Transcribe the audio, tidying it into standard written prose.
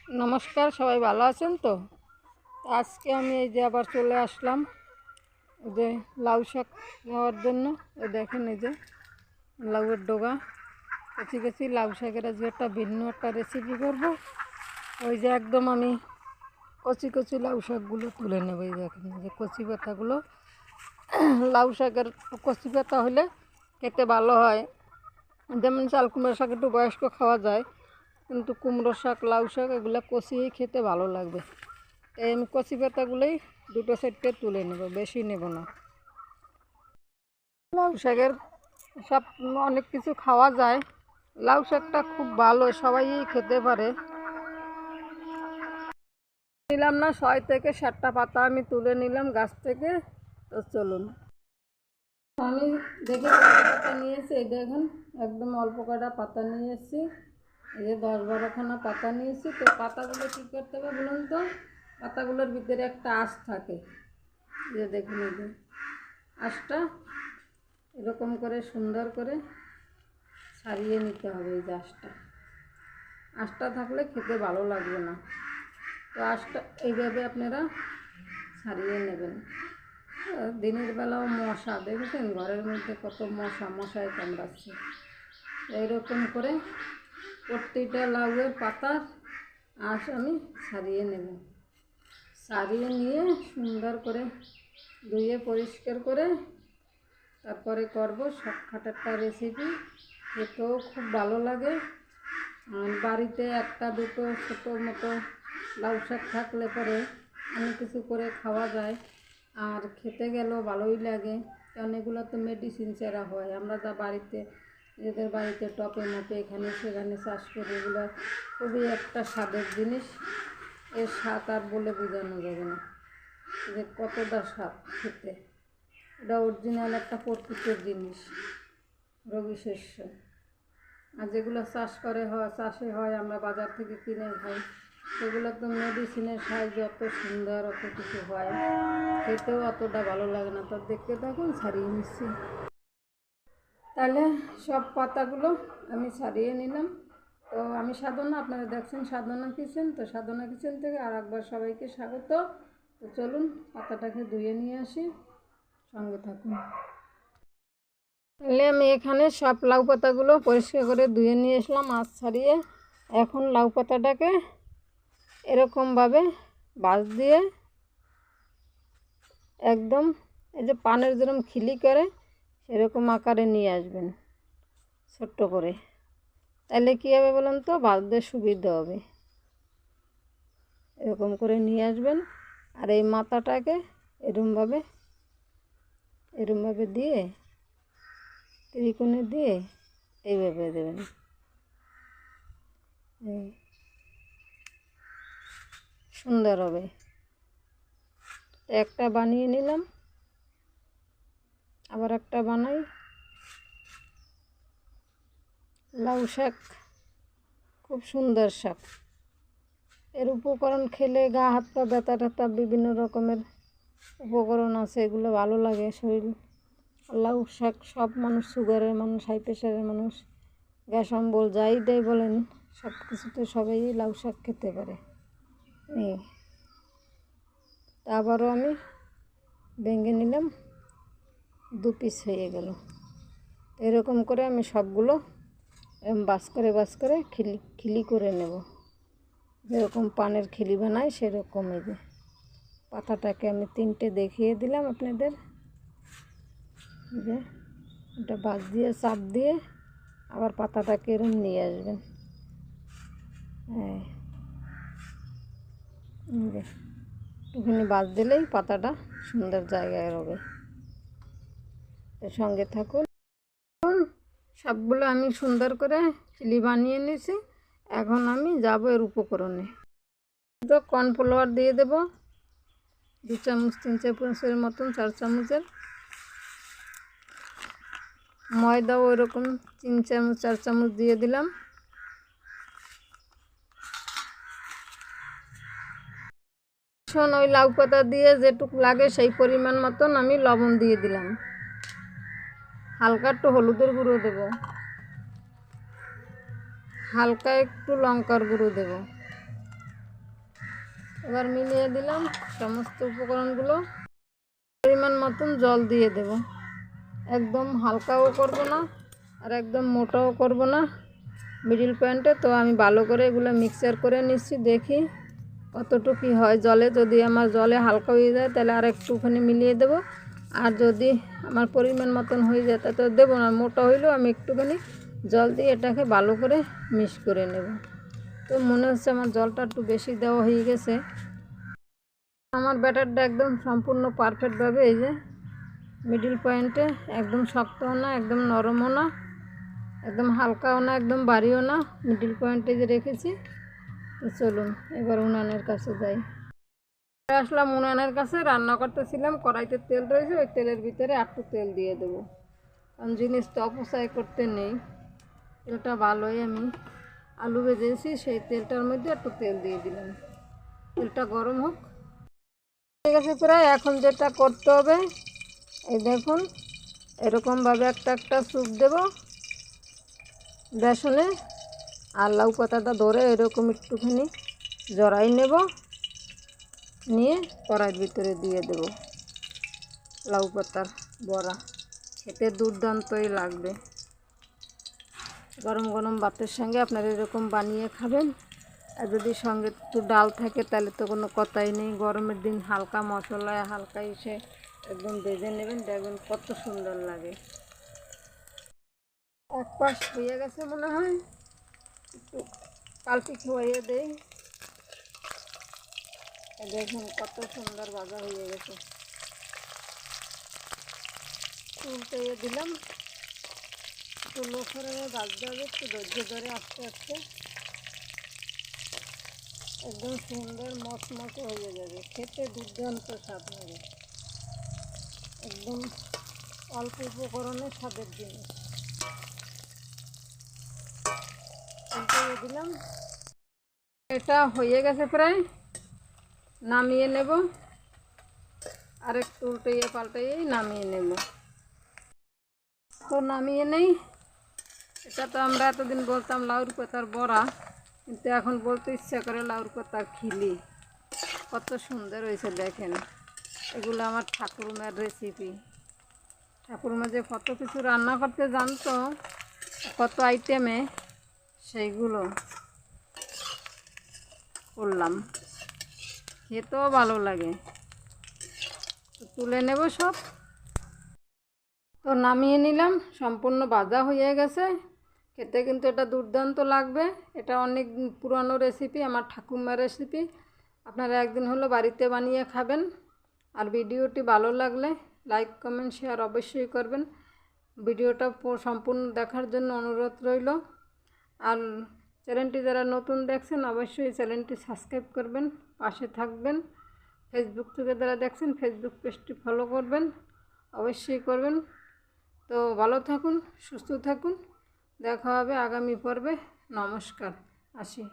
নমস্কার, সবাই ভালো আছেন তো? আজকে আমি এই যে আবার চলে আসলাম এই যে লাউ শাক নেওয়ার জন্য। দেখেন এই যে লাউয়ের ডগা, কচি কচি লাউ শাকের আজকে একটা ভিন্ন একটা রেসিপি করব। ওই যে একদম আমি কচি কচি লাউ শাকগুলো তুলে নেব। এই দেখেন এই যে কচি পাতাগুলো, লাউ শাকের কচি পাতা হলে খেতে ভালো হয়। যেমন চাল কুমড়ো শাক একটু বয়স্ক খাওয়া যায়, কিন্তু কুমড়ো শাক লাউ শাক এগুলো কষিয়েই খেতে ভালো লাগবে। এই আমি কচি পাতাগুলোই দুটো সাইডে তুলে নেব, বেশি নেব না। লাউ শাকের সব অনেক কিছু খাওয়া যায়, লাউ শাকটা খুব ভালো, সবাই খেতে পারে। নিলাম না 6 থেকে 7টা পাতা আমি তুলে নিলাম গাছ থেকে। তো চলুন, আমি দেখে কটা পাতা নিয়েছি। এই দেখুন একদম অল্প কটা পাতা নিয়ে এসেছি। এই যে 10-12খানা পাতা নিয়েছি। তো পাতাগুলো কী করতে হবে বলুন তো? পাতাগুলোর ভিতরে একটা আঁশ থাকে, যে দেখুন এই যে আঁশটা এরকম করে সুন্দর করে ছাড়িয়ে নিতে হবে। এই যে আঁশটা থাকলে খেতে ভালো লাগবে না। তো আঁশটা এইভাবে আপনারা ছাড়িয়ে নেবেন। দিনের বেলাও মশা, দেখেছেন ঘরের মধ্যে কত মশায় কামড়াচ্ছে। এইরকম করে প্রত্যেকটা লাউয়ের পাতার আঁশ আমি ছাড়িয়ে নেব। ছাড়িয়ে নিয়ে সুন্দর করে ধুয়ে পরিষ্কার করে তারপরে করব শর্টকাট একটা রেসিপি। খেতেও খুব ভালো লাগে। আর বাড়িতে একটা দুটো ছোটো মতো লাউ শাক থাকলে পরে অনেক কিছু করে খাওয়া যায়, আর খেতে গেলেও ভালোই লাগে। কারণ এগুলো তো মেডিসিন ছাড়া হয়। আমরা যা বাড়িতে নিজেদের বাড়িতে টপে মপে এখানে সেখানে চাষ করি, এগুলো খুবই একটা স্বাদের জিনিস। এর স্বাদ আর বলে বোঝানো যাবে না যে কতটা স্বাদ খেতে। এটা অরিজিনাল একটা প্রকৃতির জিনিস, রবি শস্য। আর যেগুলো চাষে হয় আমরা বাজার থেকে কিনে খাই, সেগুলো তো মেডিসিনের সাহায্যে অত সুন্দর অত কিছু হয়, খেতেও অতটা ভালো লাগে না। তো দেখতে তখন ছাড়িয়ে নিচ্ছি। তাহলে সব পাতাগুলো আমি ছাড়িয়ে নিলাম। তো আমি সাধনা, আপনারা দেখছেন সাধনা কিচেন। তো সাধনা কিচেন থেকে আর একবার সবাইকে স্বাগত। তো চলুন পাতাটাকে ধুয়ে নিয়ে আসি, সঙ্গে থাকুন। তাহলে আমি এখানে সব লাউ পাতাগুলো পরিষ্কার করে ধুয়ে নিয়ে আসলাম আঁশ ছাড়িয়ে। এখন লাউ পাতাটাকে এরকমভাবে বাঁশ দিয়ে একদম এই যে পানের যেরকম খিলি করে সেরকম আকারে নিয়ে আসবেন ছোট্ট করে। তাহলে কী হবে বলুন তো? বাঁধতে সুবিধা হবে। এরকম করে নিয়ে আসবেন। আর এই মাথাটাকে এরকমভাবে দিয়ে ত্রিকোণে দিয়ে এইভাবে দেবেন। সুন্দর হবে। একটা বানিয়ে নিলাম, আবার একটা বানাই। লাউ শাক খুব সুন্দর শাক। এর উপকরণ খেলে গা হাত পা ব্যথা ট্যাথা বিভিন্ন রকমের উপকরণ আছে, এগুলো ভালো লাগে শরীর। লাউ শাক সব মানুষ, সুগারের মানুষ, হাই প্রেশারের মানুষ, গ্যাস অম্বল যাই দেয় বলেন, সব কিছুতে সবাই লাউ শাক খেতে পারে। আবারও আমি ভেঙে নিলাম, 2 পিস হয়ে গেল। এরকম করে আমি সবগুলো বাস করে খিলি করে নেব, যেরকম পানের খিলি বানাই সেরকম। এই যে পাতাটাকে আমি 3টে দেখিয়ে দিলাম আপনাদের। যে এটা বাঁশ দিয়ে চাপ দিয়ে আবার পাতাটাকে এরকম নিয়ে আসবেন। একটুখানি বাঁশ দিলেই পাতাটা সুন্দর জায়গায় হবে। সঙ্গে থাকুন। সবগুলো আমি সুন্দর করে খিলি বানিয়ে নিয়েছি। এখন আমি যাব এর উপকরণে। তো কর্নফ্লাওয়ার দিয়ে দেব 2 চামচ 3 চামচের মতন, 4 চামচের। ময়দাও ওইরকম 3 চামচ 4 চামচ দিয়ে দিলাম। ওই লাউ পাতা দিয়ে যেটুকু লাগে সেই পরিমাণ মতন আমি লবণ দিয়ে দিলাম। হালকা একটু হলুদের গুঁড়ো দেব, হালকা একটু লঙ্কার গুঁড়ো দেব, এবার মিলিয়ে দিলাম সমস্ত উপকরণগুলো। পরিমাণ মতন জল দিয়ে দেব। একদম হালকাও করব না আর একদম মোটাও করব না, মিডিল পয়েন্টে। তো আমি ভালো করে এগুলো মিক্সচার করে নিচ্ছি, দেখি কতটুকু হয় জলে। যদি আমার জলে হালকা হয়ে যায় তাহলে আর একটুখানি মিলিয়ে দেব, আর যদি আমার পরিমাণ মতন হয়ে যায় তা তো দেবো না। মোটা হইলেও আমি একটুখানি জল দিয়ে এটাকে ভালো করে মিক্স করে নেব। তো মনে হচ্ছে আমার জলটা একটু বেশি দেওয়া হয়ে গেছে। আমার ব্যাটারটা একদম সম্পূর্ণ পারফেক্টভাবে এই যে মিডিল পয়েন্টে, একদম শক্তও না একদম নরমও না একদম হালকাও না একদম ভারীও না, মিডিল পয়েন্টে যে রেখেছি। তো চলুন এবার উনানের কাছে যাই। আসলাম উনানের কাছে, রান্না করতেছিলাম, কড়াইতে তেল রয়েছে, ওই তেলের ভিতরে একটু তেল দিয়ে দেবো, কারণ জিনিসটা অপচয় করতে নেই। তেলটা ভালোই আমি আলু ভেজেছি, সেই তেলটার মধ্যে একটু তেল দিয়ে দিলাম। তেলটা গরম হোক। ঠিক আছে প্রায়। এখন যেটা করতে হবে, এই দেখুন এরকমভাবে একটা একটা স্যুপ দেব বেসনে, আর লাউ পাতাটা ধরে এরকম একটুখানি জড়াই নেব, নিয়ে কড়াইয়ের ভিতরে দিয়ে দেব লাউ পাতার বড়া। খেতে দুর্দান্তই লাগবে। গরম গরম ভাতের সঙ্গে আপনারা এরকম বানিয়ে খাবেন। আর যদি সঙ্গে একটু ডাল থাকে তাহলে তো কোনো কথাই নেই। গরমের দিন হালকা মশলায় হালকা এসে একদম ভেজে নেবেন, দেখবেন কত সুন্দর লাগে। এক পাশ হয়ে গেছে মনে হয়, একটু পাল্টি খোয়াইয়ে দেই। দেখুন কত সুন্দর ভাজা হয়ে গেছে। উল্টে দিলাম, একটু লো করে ভাজতে হবে, একটু ধৈর্য ধরে আস্তে আস্তে। একদম সুন্দর মচমচে হয়ে যাবে, খেতে দুর্দান্ত স্বাদ লাগে। একদম অল্প উপকরণে স্বাদের জিনিস। উল্টে দিলাম, এটা হয়ে গেছে প্রায়, নামিয়ে নেব। আর একটু উল্টাইয়ে পাল্টাইয়েই নামিয়ে নেব। তো নামিয়ে নেই। এটা তো আমরা এতদিন বলতাম লাউর পাতার বড়া, কিন্তু এখন বলতে ইচ্ছা করে লাউর পাতার খিলি। কত সুন্দর হয়েছে দেখেন। এগুলো আমার ঠাকুরমার রেসিপি। ঠাকুরমা যে কত কিছু রান্না করতে জানতো, কত আইটেমে, সেইগুলো করলাম। খেতেও ভালো লাগে। তো তুলে নেব সব। তো নামিয়ে নিলাম, সম্পূর্ণ ভাজা হয়ে গেছে। খেতে কিন্তু এটা দুর্দান্ত লাগবে। এটা অনেক পুরানো রেসিপি, আমার ঠাকুমার রেসিপি। আপনারা একদিন হলো বাড়িতে বানিয়ে খাবেন। আর ভিডিওটি ভালো লাগলে লাইক কমেন্ট শেয়ার অবশ্যই করবেন। ভিডিওটা সম্পূর্ণ দেখার জন্য অনুরোধ রইল। আর চ্যানেলটি যারা নতুন দেখছেন অবশ্যই চ্যানেলটি সাবস্ক্রাইব করবেন, পাশে থাকবেন। ফেসবুক থেকে যারা দেখছেন ফেসবুক পেজটি ফলো করবেন, অবশ্যই করবেন। তো ভালো থাকুন, সুস্থ থাকুন। দেখা হবে আগামী পর্বে। নমস্কার, আসি।